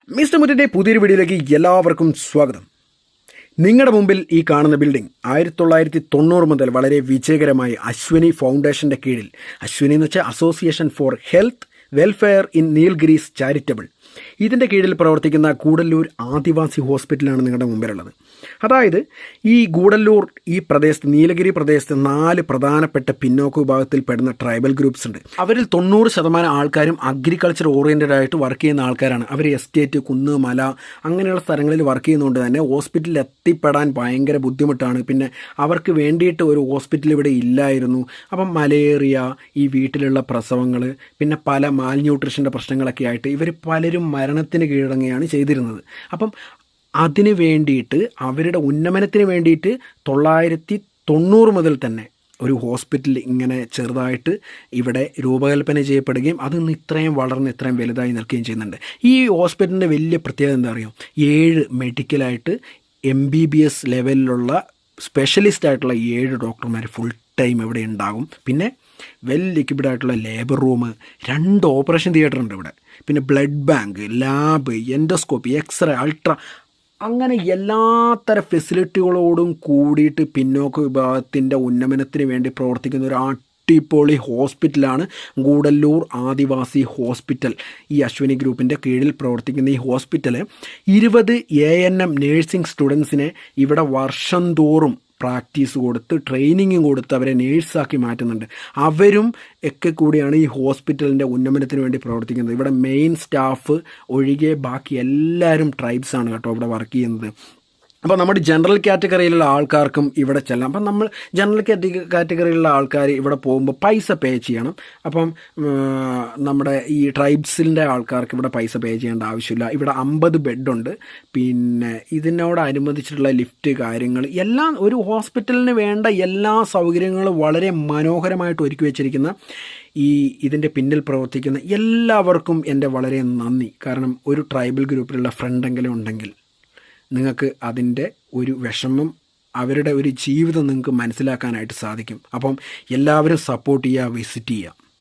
Mister മുറ്റിൻ്റെ പുതിയൊരു വീഡിയോയിലേക്ക് എല്ലാവർക്കും സ്വാഗതം. നിങ്ങളുടെ മുമ്പിൽ ഈ കാണുന്ന ബിൽഡിംഗ് 1990 മുതൽ വളരെ വിജയകരമായി അശ്വിനി ഫൗണ്ടേഷൻ്റെ കീഴിൽ, അശ്വിനി എന്ന് വെച്ചാൽ association for health welfare in Nilgiris charitable, ഇതിൻ്റെ കീഴിൽ പ്രവർത്തിക്കുന്ന ഗൂഡല്ലൂർ ആദിവാസി ഹോസ്പിറ്റലാണ് നിങ്ങളുടെ മുമ്പിലുള്ളത്. അതായത് ഈ ഗൂഡല്ലൂർ ഈ പ്രദേശത്ത്, നീലഗിരി പ്രദേശത്ത് 4 പ്രധാനപ്പെട്ട പിന്നോക്ക വിഭാഗത്തിൽ പെടുന്ന ട്രൈബൽ ഗ്രൂപ്പ്സ് ഉണ്ട്. അവരിൽ 90% ആൾക്കാരും അഗ്രികൾച്ചർ ഓറിയൻറ്റഡ് ആയിട്ട് വർക്ക് ചെയ്യുന്ന ആൾക്കാരാണ്. അവർ എസ്റ്റേറ്റ്, കുന്ന്, മല അങ്ങനെയുള്ള സ്ഥലങ്ങളിൽ വർക്ക് ചെയ്യുന്നതുകൊണ്ട് തന്നെ ഹോസ്പിറ്റലിൽ എത്തിപ്പെടാൻ ഭയങ്കര ബുദ്ധിമുട്ടാണ്. പിന്നെ അവർക്ക് വേണ്ടിയിട്ട് ഒരു ഹോസ്പിറ്റൽ ഇവിടെ ഇല്ലായിരുന്നു. അപ്പം മലേറിയ, ഈ വീട്ടിലുള്ള പ്രസവങ്ങൾ, പിന്നെ പല മാൽന്യൂട്രീഷൻ്റെ പ്രശ്നങ്ങളൊക്കെ ആയിട്ട് ഇവർ പലരും മരണത്തിന് കീഴടങ്ങുകയാണ് ചെയ്തിരുന്നത്. അപ്പം അതിന് വേണ്ടിയിട്ട്, അവരുടെ ഉന്നമനത്തിന് വേണ്ടിയിട്ട് 990 മുതൽ തന്നെ ഒരു ഹോസ്പിറ്റൽ ഇങ്ങനെ ചെറുതായിട്ട് ഇവിടെ രൂപകൽപ്പന ചെയ്യപ്പെടുകയും അതിന്ന് ഇത്രയും വളർന്ന് ഇത്രയും വലുതായി നിൽക്കുകയും ചെയ്യുന്നുണ്ട്. ഈ ഹോസ്പിറ്റലിൻ്റെ വലിയ പ്രത്യേകത എന്താ അറിയോ? 7 മെഡിക്കലായിട്ട് MBBS ലെവലിലുള്ള സ്പെഷ്യലിസ്റ്റ് ആയിട്ടുള്ള 7 ഡോക്ടർമാർ ഫുൾ ടൈം ഇവിടെ ഉണ്ടാകും. പിന്നെ വെൽ എക്യുപ്ഡ് ആയിട്ടുള്ള ലേബർ റൂം, 2 ഓപ്പറേഷൻ തിയേറ്റർ ഉണ്ട് ഇവിടെ. പിന്നെ blood bank, lab, endoscopy, X ray, ultra, അങ്ങനെ എല്ലാത്തര ഫെസിലിറ്റികളോടും കൂടിയിട്ട് പിന്നോക്ക വിഭാഗത്തിൻ്റെ ഉന്നമനത്തിന് വേണ്ടി പ്രവർത്തിക്കുന്ന ഒരു അടിപൊളി ഹോസ്പിറ്റലാണ് ഗൂഡല്ലൂർ ആദിവാസി ഹോസ്പിറ്റൽ. ഈ അശ്വിനി ഗ്രൂപ്പിൻ്റെ കീഴിൽ പ്രവർത്തിക്കുന്ന ഈ ഹോസ്പിറ്റൽ 20 ANM നേഴ്സിംഗ് സ്റ്റുഡൻസിനെ ഇവിടെ വർഷം തോറും പ്രാക്ടീസ് കൊടുത്ത് ട്രെയിനിങ്ങും കൊടുത്ത് അവരെ നേഴ്സാക്കി മാറ്റുന്നുണ്ട്. അവരും ഒക്കെ കൂടിയാണ് ഈ ഹോസ്പിറ്റലിൻ്റെ ഉന്നമനത്തിന് വേണ്ടി പ്രവർത്തിക്കുന്നത്. ഇവിടെ മെയിൻ സ്റ്റാഫ് ഒഴികെ ബാക്കി എല്ലാവരും ട്രൈബ്സാണ് കേട്ടോ ഇവിടെ വർക്ക് ചെയ്യുന്നത്. അപ്പോൾ നമ്മുടെ ജനറൽ കാറ്റഗറിയിലുള്ള ആൾക്കാർക്കും ഇവിടെ ചെല്ലാം. അപ്പം നമ്മൾ ജനറൽ കാറ്റഗറിയിലുള്ള ആൾക്കാർ ഇവിടെ പോകുമ്പോൾ പൈസ പേ ചെയ്യണം. അപ്പം നമ്മുടെ ഈ ട്രൈബ്സിൻ്റെ ആൾക്കാർക്ക് ഇവിടെ പൈസ പേ ചെയ്യേണ്ട ആവശ്യമില്ല. ഇവിടെ 50 ബെഡുണ്ട്. പിന്നെ ഇതിനോടനുബന്ധിച്ചിട്ടുള്ള ലിഫ്റ്റ് കാര്യങ്ങൾ എല്ലാം, ഒരു ഹോസ്പിറ്റലിന് വേണ്ട എല്ലാ സൗകര്യങ്ങളും വളരെ മനോഹരമായിട്ട് ഒരുക്കി വെച്ചിരിക്കുന്ന ഇതിൻ്റെ പിന്നിൽ പ്രവർത്തിക്കുന്ന എല്ലാവർക്കും എൻ്റെ വളരെ നന്ദി. കാരണം ഒരു ട്രൈബൽ ഗ്രൂപ്പിലുള്ള ഫ്രണ്ടെങ്കിലും ഉണ്ടെങ്കിൽ നിങ്ങൾക്ക് അതിൻ്റെ ഒരു വിഷമം, അവരുടെ ഒരു ജീവിതം നിങ്ങൾക്ക് മനസ്സിലാക്കാനായിട്ട് സാധിക്കും. അപ്പം എല്ലാവരും സപ്പോർട്ട് ചെയ്യുക, വിസിറ്റ് ചെയ്യുക.